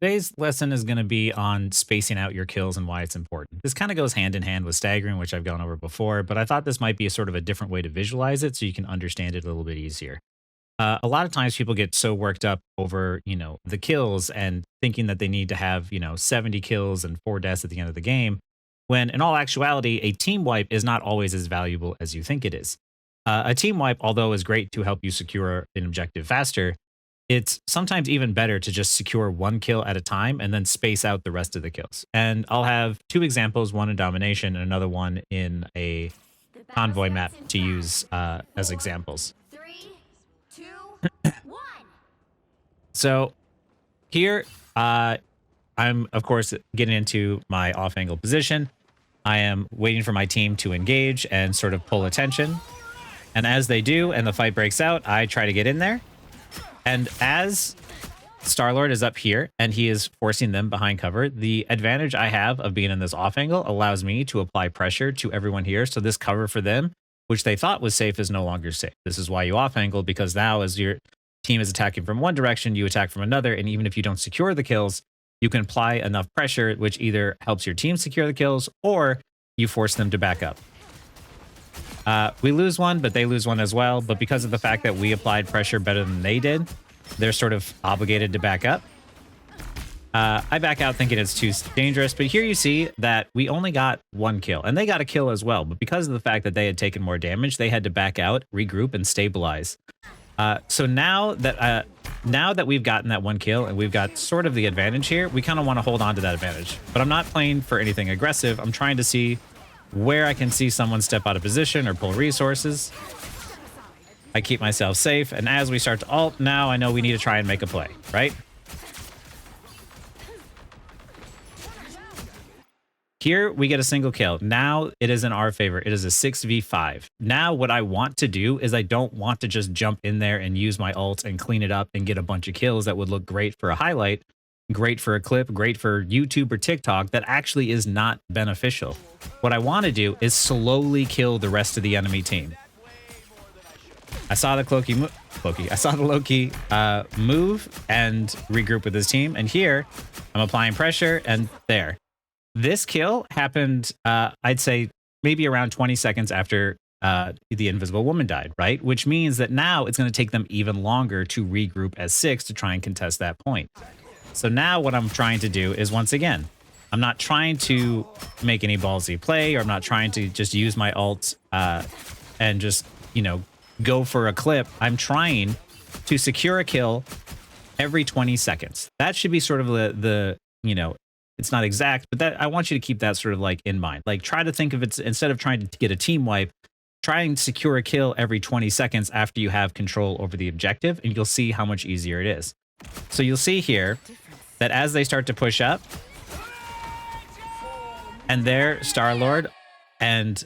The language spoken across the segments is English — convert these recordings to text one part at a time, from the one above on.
Today's lesson is going to be on spacing out your kills and why it's important. This kind of goes hand in hand with staggering, which I've gone over before, but I thought this might be a sort of a different way to visualize it so you can understand it a little bit easier. A lot of times people get so worked up over, the kills and thinking that they need to have, 70 kills and 4 deaths at the end of the game, when in all actuality, a team wipe is not always as valuable as you think it is. A team wipe, although is great to help you secure an objective faster, it's sometimes even better to just secure one kill at a time and then space out the rest of the kills. And I'll have two examples, one in Domination and another one in a Convoy map to use as examples. Three, two, one. So here, I'm, of course, getting into my off-angle position. I am waiting for my team to engage and sort of pull attention. And as they do and the fight breaks out, I try to get in there. And as Star-Lord is up here and he is forcing them behind cover, the advantage I have of being in this off angle allows me to apply pressure to everyone here. So this cover for them, which they thought was safe, is no longer safe. This is why you off angle, because now as your team is attacking from one direction, you attack from another. And even if you don't secure the kills, you can apply enough pressure, which either helps your team secure the kills or you force them to back up. We lose one, but they lose one as well. But because of the fact that we applied pressure better than they did, they're sort of obligated to back up. I back out thinking it's too dangerous. But here you see that we only got one kill. And they got a kill as well. But because of the fact that they had taken more damage, they had to back out, regroup, and stabilize. So now that we've gotten that one kill and we've got sort of the advantage here, we kind of want to hold on to that advantage. But I'm not playing for anything aggressive. I'm trying to see where I can see someone step out of position or pull resources. I keep myself safe, and as we start to ult, now I know we need to try and make a play, right? Here, we get a single kill. Now, it is in our favor. It is a 6v5. Now, what I want to do is I don't want to just jump in there and use my ult and clean it up and get a bunch of kills that would look great for a highlight, great for a clip, great for YouTube or TikTok. That actually is not beneficial. What I want to do is slowly kill the rest of the enemy team. I saw the Loki move and regroup with his team, and here I'm applying pressure, and there. This kill happened, I'd say, maybe around 20 seconds after the Invisible Woman died, right? Which means that now it's going to take them even longer to regroup as 6 to try and contest that point. So now what I'm trying to do is, once again, I'm not trying to make any ballsy play, or I'm not trying to just use my ult and just, go for a clip. I'm trying to secure a kill every 20 seconds. That should be sort of the it's not exact, but that I want you to keep that sort of like in mind. Like, try to think of it, instead of trying to get a team wipe, try and secure a kill every 20 seconds after you have control over the objective, and you'll see how much easier it is. So you'll see here that as they start to push up, and there, Star-Lord and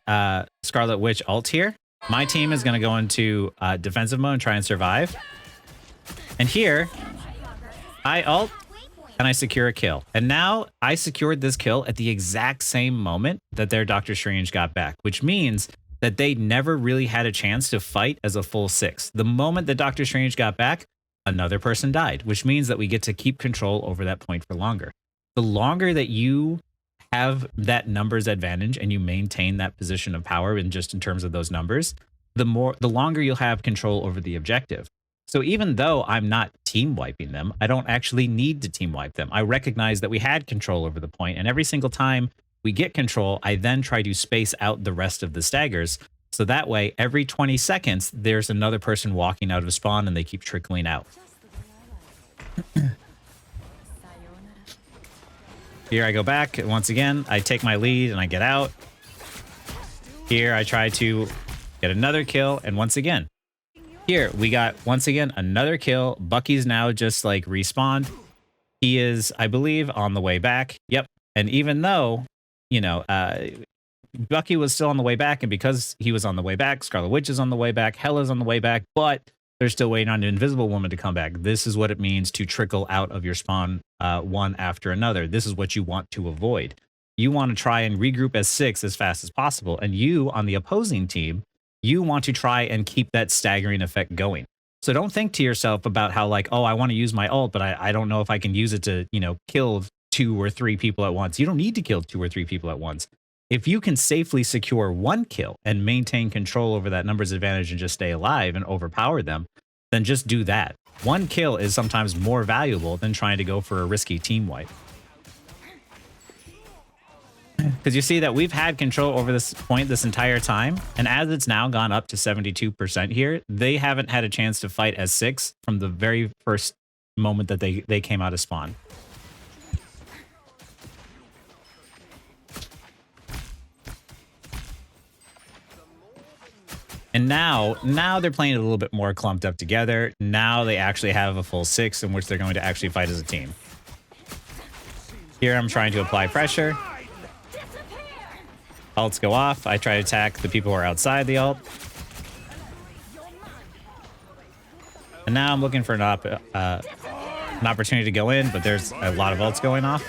Scarlet Witch ult here, my team is going to go into defensive mode and try and survive. And here, I ult and I secure a kill. And now I secured this kill at the exact same moment that their Doctor Strange got back, which means that they never really had a chance to fight as a full 6. The moment that Doctor Strange got back, another person died, which means that we get to keep control over that point for longer. The longer that you have that numbers advantage and you maintain that position of power in terms of those numbers, the longer you'll have control over the objective. So even though I'm not team wiping them, I don't actually need to team wipe them. I recognize that we had control over the point, and every single time we get control, I then try to space out the rest of the staggers. So that way, every 20 seconds, there's another person walking out of spawn and they keep trickling out. Here I go back. Once again, I take my lead and I get out. Here I try to get another kill. And once again, here we got, once again, another kill. Bucky's now just like respawned. He is, I believe, on the way back. Yep. And even though, Bucky was still on the way back, and because he was on the way back, Scarlet Witch is on the way back, Hela's on the way back, but they're still waiting on an Invisible Woman to come back. This is what it means to trickle out of your spawn one after another. This is what you want to avoid. You want to try and regroup as 6 as fast as possible. And you, on the opposing team, you want to try and keep that staggering effect going. So don't think to yourself about how like, oh, I want to use my ult, but I don't know if I can use it to, kill 2 or 3 people at once. You don't need to kill 2 or 3 people at once. If you can safely secure 1 kill and maintain control over that numbers advantage and just stay alive and overpower them, then just do that. 1 kill is sometimes more valuable than trying to go for a risky team wipe. Because you see that we've had control over this point this entire time, and as it's now gone up to 72% here, they haven't had a chance to fight as 6 from the very first moment that they came out of spawn. And now they're playing a little bit more clumped up together. Now they actually have a full 6 in which they're going to actually fight as a team. Here I'm trying to apply pressure. Ults go off. I try to attack the people who are outside the ult. And now I'm looking for an opportunity to go in, but there's a lot of ults going off.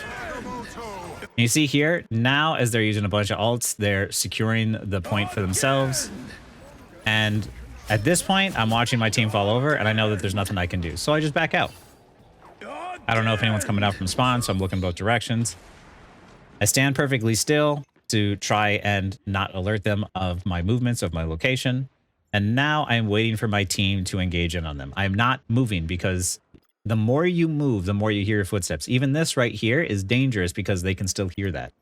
And you see here, now as they're using a bunch of ults, they're securing the point for themselves. And at this point, I'm watching my team fall over, and I know that there's nothing I can do. So I just back out. I don't know if anyone's coming out from spawn, so I'm looking both directions. I stand perfectly still to try and not alert them of my movements, of my location. And now I'm waiting for my team to engage in on them. I'm not moving because the more you move, the more you hear your footsteps. Even this right here is dangerous because they can still hear that.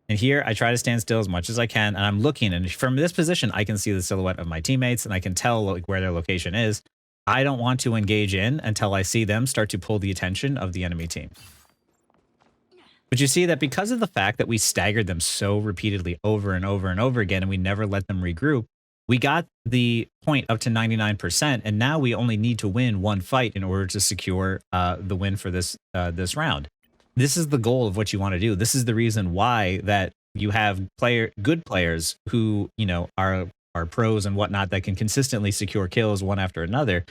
And here I try to stand still as much as I can, and I'm looking, and from this position I can see the silhouette of my teammates and I can tell like where their location is. I don't want to engage in until I see them start to pull the attention of the enemy team. But you see that because of the fact that we staggered them so repeatedly over and over and over again, and we never let them regroup, we got the point up to 99%, and now we only need to win 1 fight in order to secure the win for this round. This is the goal of what you want to do. This is the reason why that you have good players who, are pros and whatnot that can consistently secure kills one after another.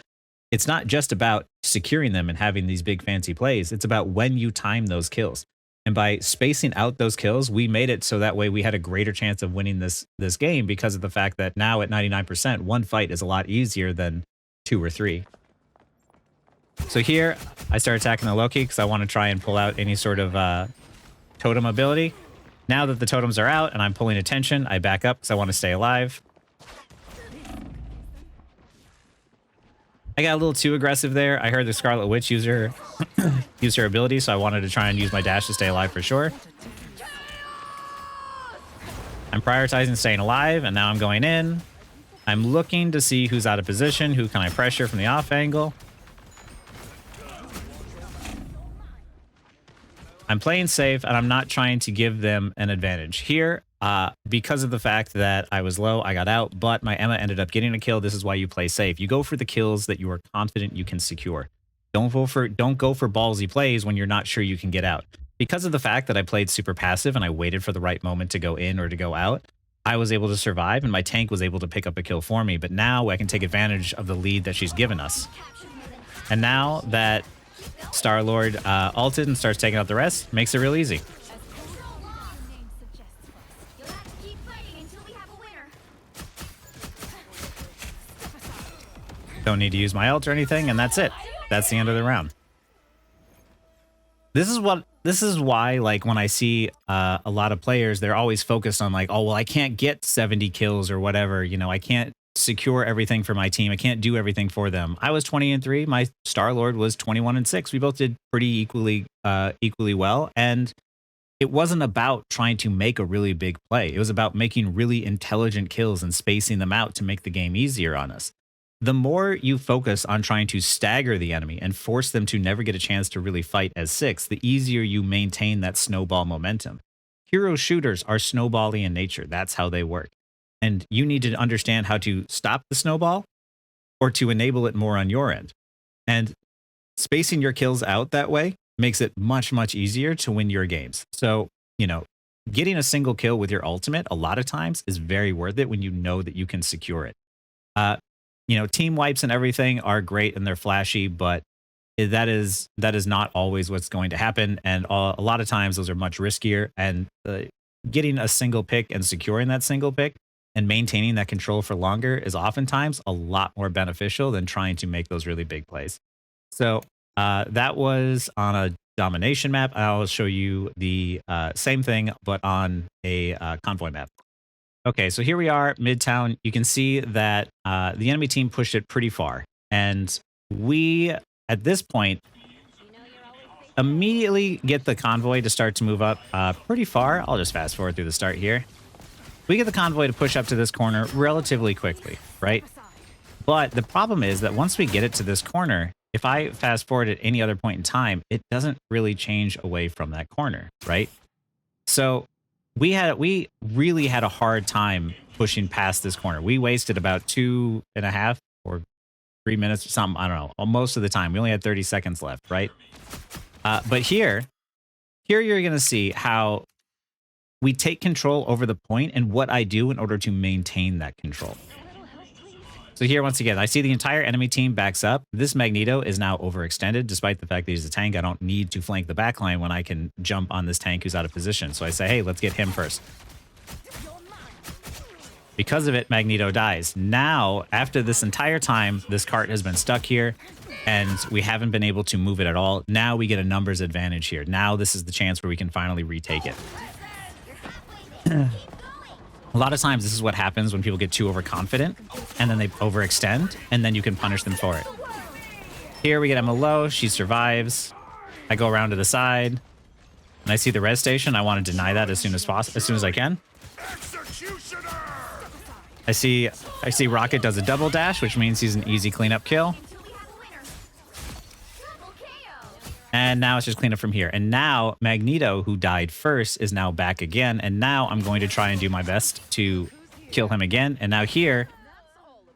It's not just about securing them and having these big fancy plays. It's about when you time those kills. And by spacing out those kills, we made it so that way we had a greater chance of winning this game because of the fact that now at 99%, 1 fight is a lot easier than 2 or 3. So here, I start attacking the Loki because I want to try and pull out any sort of totem ability. Now that the totems are out and I'm pulling attention, I back up because I want to stay alive. I got a little too aggressive there. I heard the Scarlet Witch use her ability, so I wanted to try and use my dash to stay alive for sure. I'm prioritizing staying alive, and now I'm going in. I'm looking to see who's out of position, who can I pressure from the off angle. I'm playing safe, and I'm not trying to give them an advantage. Here, because of the fact that I was low, I got out, but my Emma ended up getting a kill. This is why you play safe. You go for the kills that you are confident you can secure. Don't go for ballsy plays when you're not sure you can get out. Because of the fact that I played super passive and I waited for the right moment to go in or to go out, I was able to survive, and my tank was able to pick up a kill for me. But now I can take advantage of the lead that she's given us. And now that Star-Lord ulted and starts taking out the rest, makes it real easy. Don't need to use my ult or anything, and that's it. That's the end of the round. This is why, like, when I see a lot of players, they're always focused on like, oh, well, I can't get 70 kills or whatever. I can't secure everything for my team. I can't do everything for them. I was 20-3. My Star-Lord was 21-6. We both did pretty equally well. And it wasn't about trying to make a really big play. It was about making really intelligent kills and spacing them out to make the game easier on us. The more you focus on trying to stagger the enemy and force them to never get a chance to really fight as 6, the easier you maintain that snowball momentum. Hero shooters are snowbally in nature. That's how they work. And you need to understand how to stop the snowball or to enable it more on your end. And spacing your kills out that way makes it much, much easier to win your games. So, getting a single kill with your ultimate a lot of times is very worth it when you know that you can secure it. Team wipes and everything are great and they're flashy, but that is not always what's going to happen. And a lot of times those are much riskier. And getting a single pick and securing that single pick and maintaining that control for longer is oftentimes a lot more beneficial than trying to make those really big plays. So that was on a domination map. I'll show you the same thing, but on a convoy map. Okay, so here we are, Midtown. You can see that the enemy team pushed it pretty far. And we, at this point, immediately get the convoy to start to move up pretty far. I'll just fast forward through the start here. We get the convoy to push up to this corner relatively quickly, right? But the problem is that once we get it to this corner, if I fast forward at any other point in time, it doesn't really change away from that corner, right? So we really had a hard time pushing past this corner. We wasted about 2.5 or 3 minutes or something. I don't know. Most of the time, we only had 30 seconds left, right? But here you're going to see how we take control over the point and what I do in order to maintain that control. So here, once again, I see the entire enemy team backs up. This Magneto is now overextended, despite the fact that he's a tank. I don't need to flank the backline when I can jump on this tank who's out of position. So I say, hey, let's get him first. Because of it, Magneto dies. Now, after this entire time, this cart has been stuck here, and we haven't been able to move it at all. Now we get a numbers advantage here. Now this is the chance where we can finally retake it. A lot of times this is what happens when people get too overconfident and then they overextend, and then you can punish them for it. Here we get Emma low. She survives. I go around to the side and I see the res station. I want to deny that as soon as possible, as soon as I can. I see Rocket does a double dash, which means he's an easy cleanup kill. And now it's just clean up from here. And now Magneto, who died first, is now back again. And now I'm going to try and do my best to kill him again. And now here,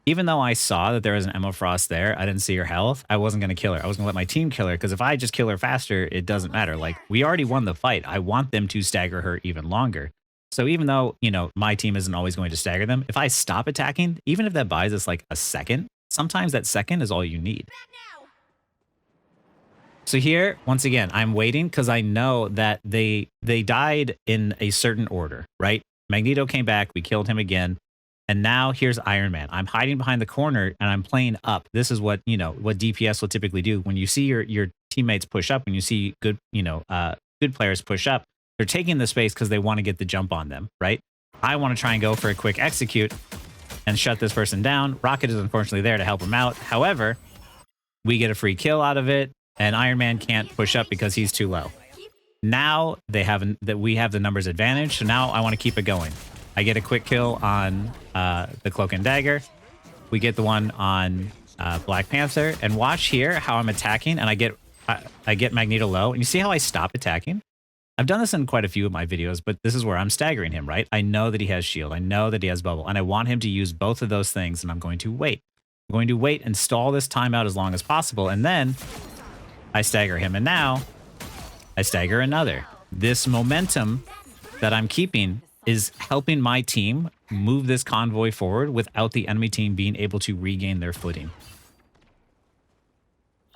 even though I saw that there was an Emma Frost there, I didn't see her health. I wasn't going to kill her. I was going to let my team kill her, because if I just kill her faster, it doesn't matter. Like, we already won the fight. I want them to stagger her even longer. So even though, you know, my team isn't always going to stagger them, if I stop attacking, even if that buys us like a second, sometimes that second is all you need. So here, once again, I'm waiting because I know that they died in a certain order, right? Magneto came back, we killed him again, and now here's Iron Man. I'm hiding behind the corner and I'm playing up. This is what, you know, what DPS will typically do. When you see your teammates push up, when you see good, you know, good players push up, they're taking the space because they want to get the jump on them, right? I want to try and go for a quick execute and shut this person down. Rocket is unfortunately there to help him out. However, we get a free kill out of it. And Iron Man can't push up because he's too low. Now we have the numbers advantage, so now I want to keep it going. I get a quick kill on the Cloak and Dagger. We get the one on Black Panther, and watch here how I'm attacking, and I get Magneto low. And you see how I stop attacking? I've done this in quite a few of my videos, but this is where I'm staggering him, right? I know that he has shield, I know that he has bubble, and I want him to use both of those things, and I'm going to wait. I'm going to wait and stall this time out as long as possible, and then I stagger him, and now I stagger another. This momentum that I'm keeping is helping my team move this convoy forward without the enemy team being able to regain their footing.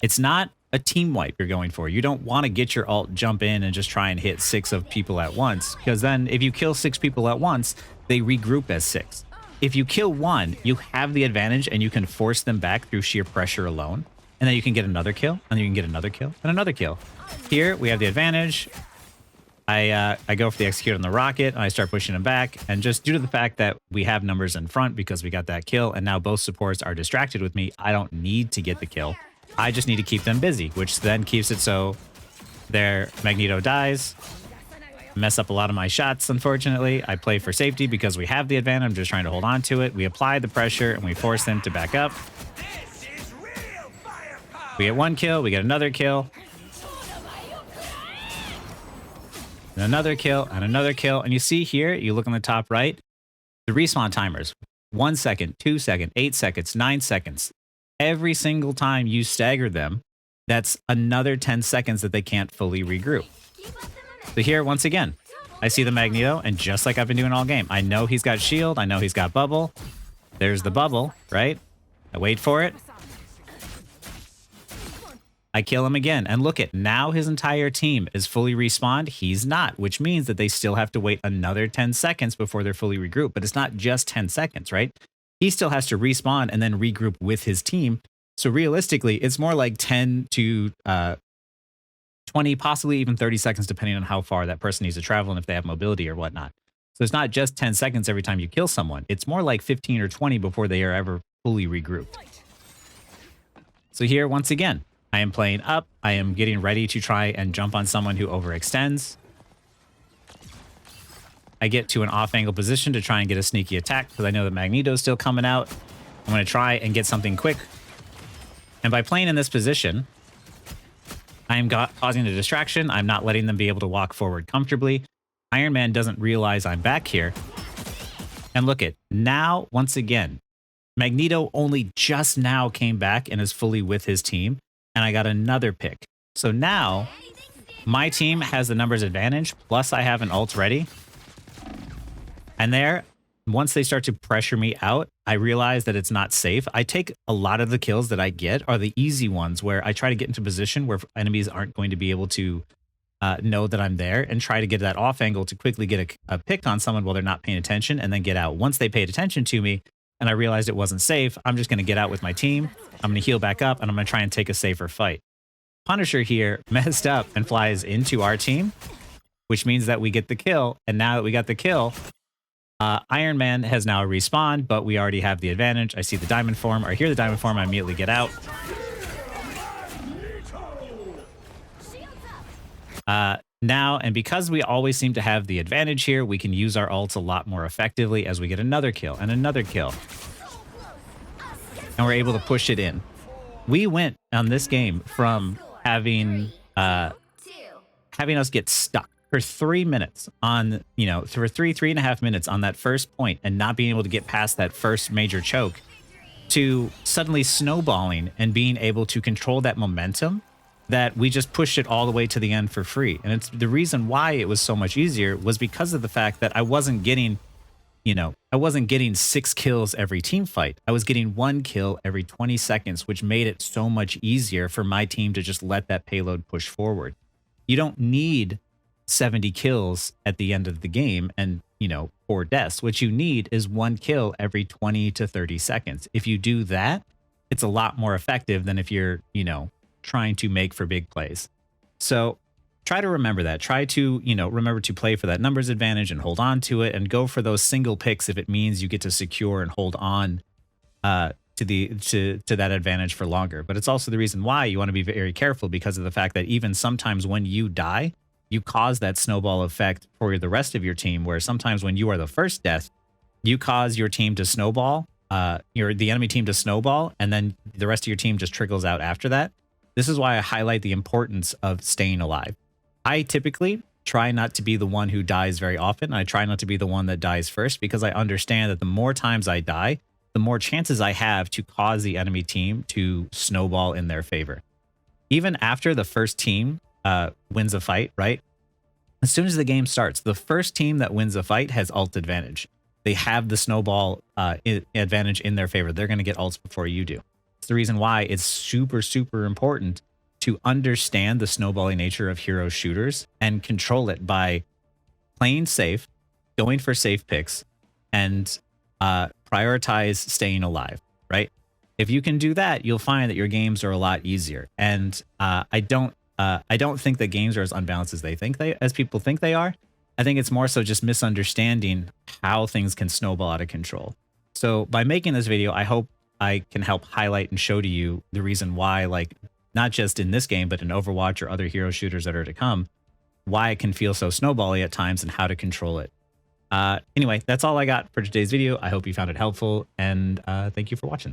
It's not a team wipe you're going for. You don't want to get your ult, jump in, and just try and hit 6 of people at once, because then if you kill 6 people at once, they regroup as 6. If you kill 1, you have the advantage and you can force them back through sheer pressure alone. And then you can get another kill, and then you can get another kill, and another kill. Here, we have the advantage. I go for the execute on the Rocket, and I start pushing him back. And just due to the fact that we have numbers in front because we got that kill, and now both supports are distracted with me, I don't need to get the kill. I just need to keep them busy, which then keeps it so their Magneto dies. Mess up a lot of my shots, unfortunately. I play for safety because we have the advantage. I'm just trying to hold on to it. We apply the pressure, and we force them to back up. We get 1 kill, we get another kill. And another kill, and another kill. And you see here, you look on the top right, the respawn timers. 1 second, 2 seconds, 8 seconds, 9 seconds. Every single time you stagger them, that's another 10 seconds that they can't fully regroup. So here, once again, I see the Magneto, and just like I've been doing all game, I know he's got shield, I know he's got bubble. There's the bubble, right? I wait for it. I kill him again. And look at now his entire team is fully respawned. He's not, which means that they still have to wait another 10 seconds before they're fully regrouped. But it's not just 10 seconds, right? He still has to respawn and then regroup with his team. So realistically, it's more like 10 to 20, possibly even 30 seconds, depending on how far that person needs to travel and if they have mobility or whatnot. So it's not just 10 seconds every time you kill someone. It's more like 15 or 20 before they are ever fully regrouped. So here, once again, I am playing up. I am getting ready to try and jump on someone who overextends. I get to an off-angle position to try and get a sneaky attack because I know that Magneto's still coming out. I'm going to try and get something quick. And by playing in this position, I am causing a distraction. I'm not letting them be able to walk forward comfortably. Iron Man doesn't realize I'm back here. And look at now, once again, Magneto only just now came back and is fully with his team. And I got another pick. So now my team has the numbers advantage. Plus I have an ult ready. And there, once they start to pressure me out, I realize that it's not safe. I take a lot of the kills that I get are the easy ones where I try to get into position where enemies aren't going to be able to know that I'm there and try to get that off angle to quickly get a pick on someone while they're not paying attention and then get out. Once they paid attention to me and I realized it wasn't safe, I'm just going to get out with my team. I'm going to heal back up and I'm going to try and take a safer fight. Punisher here messed up and flies into our team, which means that we get the kill. And now that we got the kill, Iron Man has now respawned, but we already have the advantage. I see the diamond form, or I hear the diamond form, I immediately get out. Now, and because we always seem to have the advantage here, we can use our ults a lot more effectively as we get another kill and another kill. And we're able to push it in. We went on this game from having us get stuck for 3 minutes on, for 3.5 minutes on that first point and not being able to get past that first major choke to suddenly snowballing and being able to control that momentum that we just pushed it all the way to the end for free. And it's the reason why it was so much easier was because of the fact that I wasn't getting 6 kills every team fight. I was getting 1 kill every 20 seconds, which made it so much easier for my team to just let that payload push forward. You don't need 70 kills at the end of the game and, 4 deaths. What you need is 1 kill every 20 to 30 seconds. If you do that, it's a lot more effective than if you're, trying to make for big plays. So try to remember that. Try to, remember to play for that numbers advantage and hold on to it and go for those single picks if it means you get to secure and hold on to that advantage for longer. But it's also the reason why you want to be very careful because of the fact that even sometimes when you die, you cause that snowball effect for the rest of your team, where sometimes when you are the first death, you cause your team to snowball, the enemy team to snowball, and then the rest of your team just trickles out after that. This is why I highlight the importance of staying alive. I typically try not to be the one who dies very often. I try not to be the one that dies first because I understand that the more times I die, the more chances I have to cause the enemy team to snowball in their favor. Even after the first team wins a fight, right? As soon as the game starts, the first team that wins a fight has ult advantage. They have the snowball advantage in their favor. They're going to get ults before you do. It's the reason why it's super, super important to understand the snowballing nature of hero shooters and control it by playing safe, going for safe picks, and prioritize staying alive, right? If you can do that, you'll find that your games are a lot easier. And I don't think that games are as unbalanced as people think they are. I think it's more so just misunderstanding how things can snowball out of control. So by making this video, I hope I can help highlight and show to you the reason why, like, not just in this game, but in Overwatch or other hero shooters that are to come, why it can feel so snowbally at times and how to control it. Anyway, that's all I got for today's video. I hope you found it helpful, and thank you for watching.